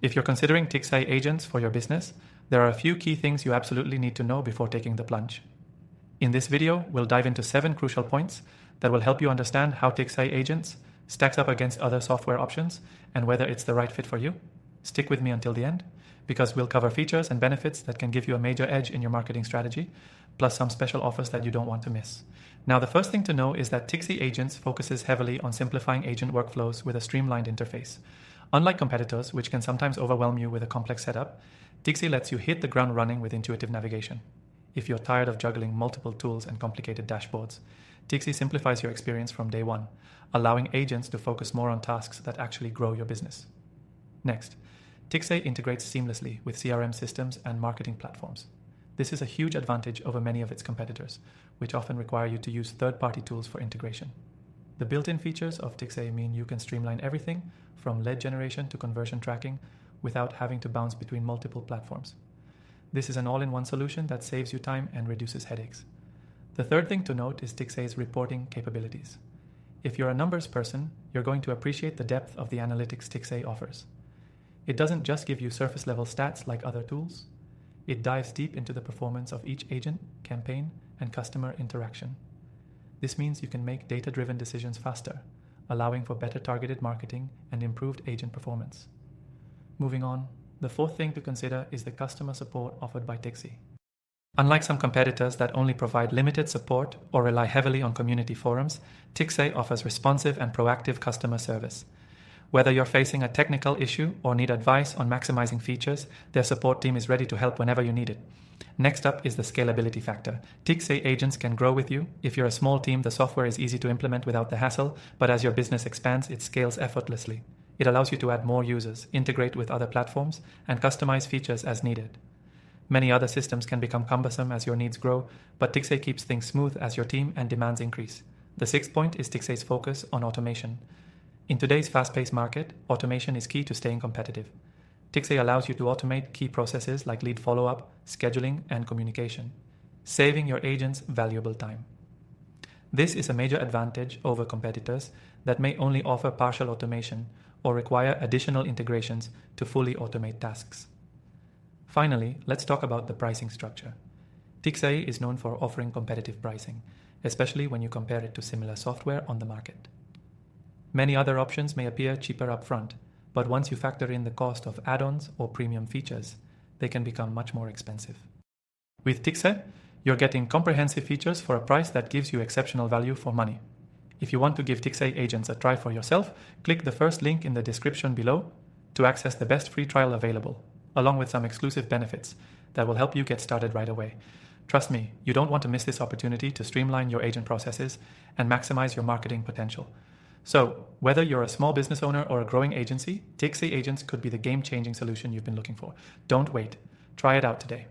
If you're considering TIXAE agents for your business, there are a few key things you absolutely need to know before taking the plunge. In this video, we'll dive into 7 crucial points that will help you understand how TIXAE agents stacks up against other software options and whether it's the right fit for you. Stick with me until the end, because we'll cover features and benefits that can give you a major edge in your marketing strategy, plus some special offers that you don't want to miss. Now, the first thing to know is that TIXAE agents focuses heavily on simplifying agent workflows with a streamlined interface. Unlike competitors, which can sometimes overwhelm you with a complex setup, TIXAE lets you hit the ground running with intuitive navigation. If you're tired of juggling multiple tools and complicated dashboards, TIXAE simplifies your experience from day one, allowing agents to focus more on tasks that actually grow your business. Next, TIXAE integrates seamlessly with CRM systems and marketing platforms. This is a huge advantage over many of its competitors, which often require you to use third-party tools for integration. The built-in features of TIXAE mean you can streamline everything from lead generation to conversion tracking without having to bounce between multiple platforms. This is an all-in-one solution that saves you time and reduces headaches. The third thing to note is TIXAE's reporting capabilities. If you're a numbers person, you're going to appreciate the depth of the analytics TIXAE offers. It doesn't just give you surface-level stats like other tools. It dives deep into the performance of each agent, campaign, and customer interaction. This means you can make data-driven decisions faster, allowing for better targeted marketing and improved agent performance. Moving on, the fourth thing to consider is the customer support offered by TIXAE. Unlike some competitors that only provide limited support or rely heavily on community forums, TIXAE offers responsive and proactive customer service. Whether you're facing a technical issue or need advice on maximizing features, their support team is ready to help whenever you need it. Next up is the scalability factor. TIXAE agents can grow with you. If you're a small team, the software is easy to implement without the hassle, but as your business expands, it scales effortlessly. It allows you to add more users, integrate with other platforms, and customize features as needed. Many other systems can become cumbersome as your needs grow, but TIXAE keeps things smooth as your team and demands increase. The sixth point is TIXAE's focus on automation. In today's fast-paced market, automation is key to staying competitive. TIXAE allows you to automate key processes like lead follow-up, scheduling, and communication, saving your agents valuable time. This is a major advantage over competitors that may only offer partial automation or require additional integrations to fully automate tasks. Finally, let's talk about the pricing structure. TIXAE is known for offering competitive pricing, especially when you compare it to similar software on the market. Many other options may appear cheaper upfront, but once you factor in the cost of add-ons or premium features, they can become much more expensive. With TIXAE, you're getting comprehensive features for a price that gives you exceptional value for money. If you want to give TIXAE agents a try for yourself, click the first link in the description below to access the best free trial available, along with some exclusive benefits that will help you get started right away. Trust me, you don't want to miss this opportunity to streamline your agent processes and maximize your marketing potential. So, whether you're a small business owner or a growing agency, TIXAE agents could be the game-changing solution you've been looking for. Don't wait. Try it out today.